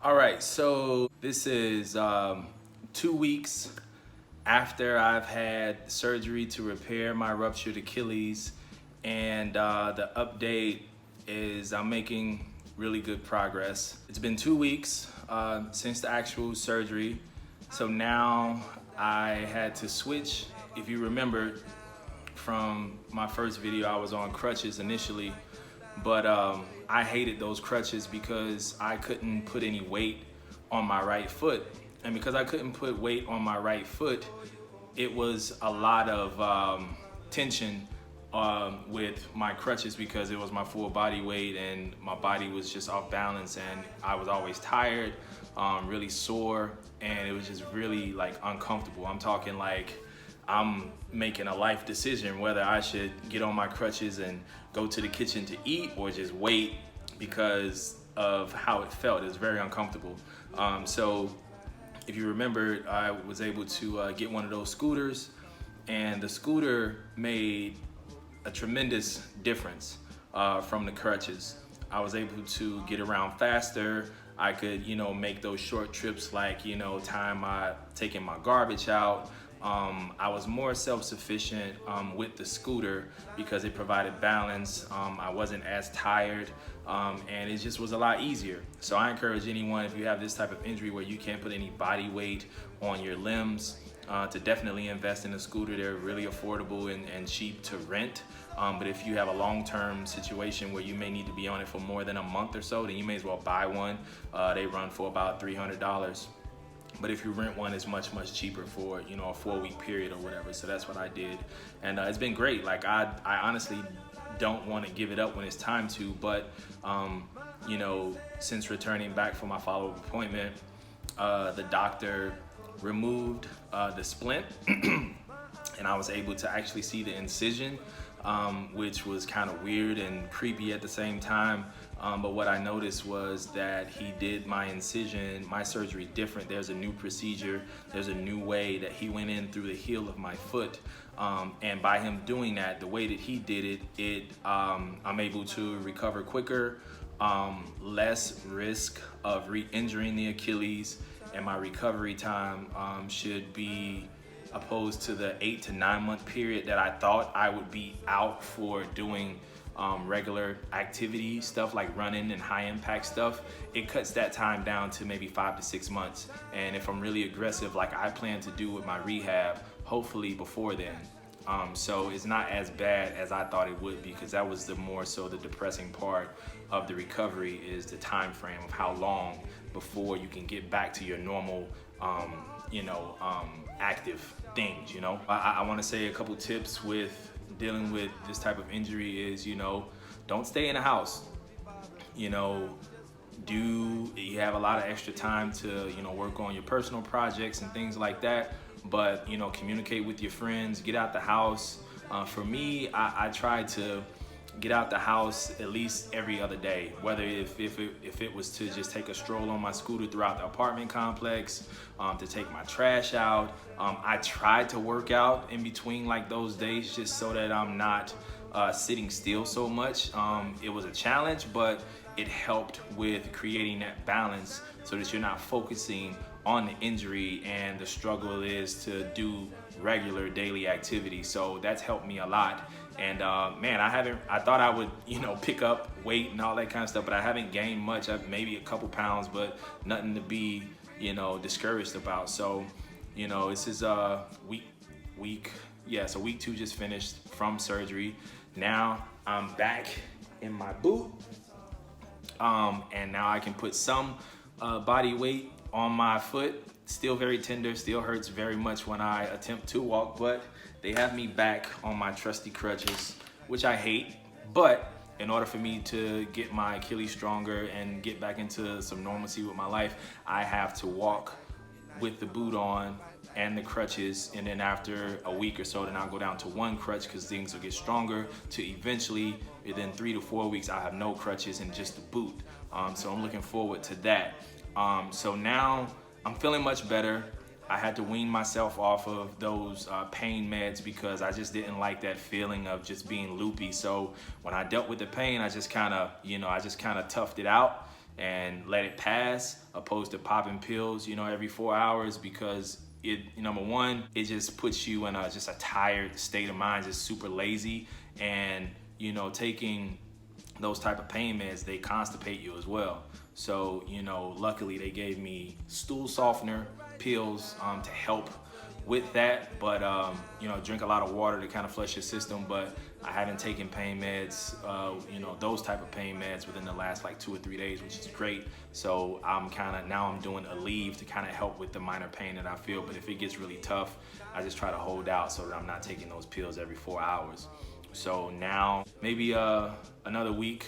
All right, so this is 2 weeks after I've had surgery to repair my ruptured Achilles, and the update is I'm making really good progress. It's been 2 weeks since the actual surgery, so now I had to switch. If you remember from my first video, I was on crutches initially, but I hated those crutches because I couldn't put any weight on my right foot. And because I couldn't put weight on my right foot, it was a lot of tension with my crutches because it was my full body weight and my body was just off balance, and I was always tired, really sore, and it was just really like uncomfortable. I'm talking like I'm making a life decision whether I should get on my crutches and go to the kitchen to eat or just wait because of how it felt. It was very uncomfortable. So if you remember, I was able to get one of those scooters, and the scooter made a tremendous difference from the crutches. I was able to get around faster. I could, make those short trips like, taking my garbage out. I was more self-sufficient with the scooter because it provided balance. I wasn't as tired, and it just was a lot easier. So I encourage anyone, if you have this type of injury where you can't put any body weight on your limbs, to definitely invest in a scooter. They're really affordable and cheap to rent. But if you have a long-term situation where you may need to be on it for more than a month or so, then you may as well buy one. They run for about $300. But if you rent one, it's much cheaper for a 4-week period or whatever. So that's what I did, and it's been great. Like I honestly don't want to give it up when it's time to, but since returning back for my follow-up appointment, the doctor removed the splint, and I was able to actually see the incision, which was kind of weird and creepy at the same time. But what I noticed was that he did my incision, my surgery different. There's a new procedure. There's a new way that he went in through the heel of my foot. And by him doing that, the way that he did it, I'm able to recover quicker, less risk of re-injuring the Achilles, and my recovery time should be opposed to the 8 to 9 month period that I thought I would be out for doing regular activity stuff like running and high impact stuff. It cuts that time down to maybe 5 to 6 months. And if I'm really aggressive, like I plan to do with my rehab, hopefully before then. So it's not as bad as I thought it would be, because that was the more so the depressing part of the recovery, is the time frame of how long before you can get back to your normal active things. I want to say a couple tips with dealing with this type of injury is, don't stay in the house. You have a lot of extra time to, work on your personal projects and things like that, but, communicate with your friends, get out the house. For me, I try to get out the house at least every other day, whether if it was to just take a stroll on my scooter throughout the apartment complex, to take my trash out. I tried to work out in between like those days just so that I'm not sitting still so much. It was a challenge, but it helped with creating that balance so that you're not focusing on the injury and the struggle is to do regular daily activity. So that's helped me a lot. And man, I thought I would, pick up weight and all that kind of stuff, but I haven't gained much. I've maybe a couple pounds, but nothing to be, discouraged about. So, this is week 2 just finished from surgery. Now I'm back in my boot. And now I can put some body weight on my foot. Still very tender, still hurts very much when I attempt to walk, but they have me back on my trusty crutches, which I hate. But in order for me to get my Achilles stronger and get back into some normalcy with my life, I have to walk with the boot on and the crutches, and then after a week or so, then I'll go down to one crutch because things will get stronger, to eventually within 3 to 4 weeks I'll have no crutches and just the boot. So I'm looking forward to that. So now I'm feeling much better. I had to wean myself off of those pain meds because I just didn't like that feeling of just being loopy. So when I dealt with the pain, I just kind of toughed it out and let it pass, opposed to popping pills, you know, every 4 hours, because it, number one, it just puts you in just a tired state of mind, just super lazy. And, you know, taking those type of pain meds, they constipate you as well. So, you know, luckily they gave me stool softener pills to help with that. But, you know, drink a lot of water to kind of flush your system. But I haven't taken pain meds, you know, those type of pain meds within the last like 2 or 3 days, which is great. So I'm now I'm doing Aleve to kind of help with the minor pain that I feel. But if it gets really tough, I just try to hold out so that I'm not taking those pills every 4 hours. So now maybe another week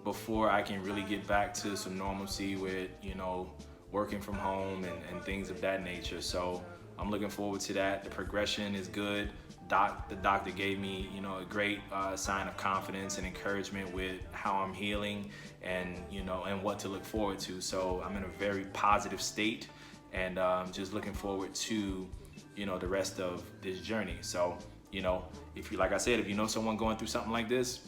before I can really get back to some normalcy with, you know, working from home and things of that nature. So I'm looking forward to that. The progression is good. The doctor gave me, you know, a great sign of confidence and encouragement with how I'm healing, and, you know, and what to look forward to. So I'm in a very positive state, and just looking forward to, you know, the rest of this journey. So, you know, if you, like I said, if you know someone going through something like this,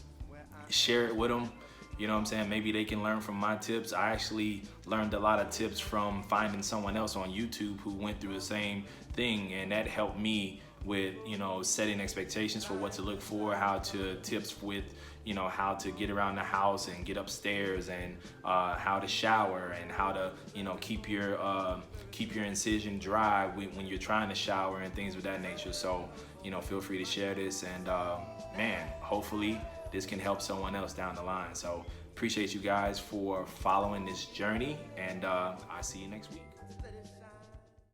share it with them. You know what I'm saying? Maybe they can learn from my tips. I actually learned a lot of tips from finding someone else on YouTube who went through the same thing, and that helped me with, you know, setting expectations for what to look for, tips with, you know, how to get around the house and get upstairs, and how to shower, and how to, you know, keep your incision dry when you're trying to shower, and things of that nature. So, you know, feel free to share this, and man, hopefully this can help someone else down the line. So appreciate you guys for following this journey, and I'll see you next week.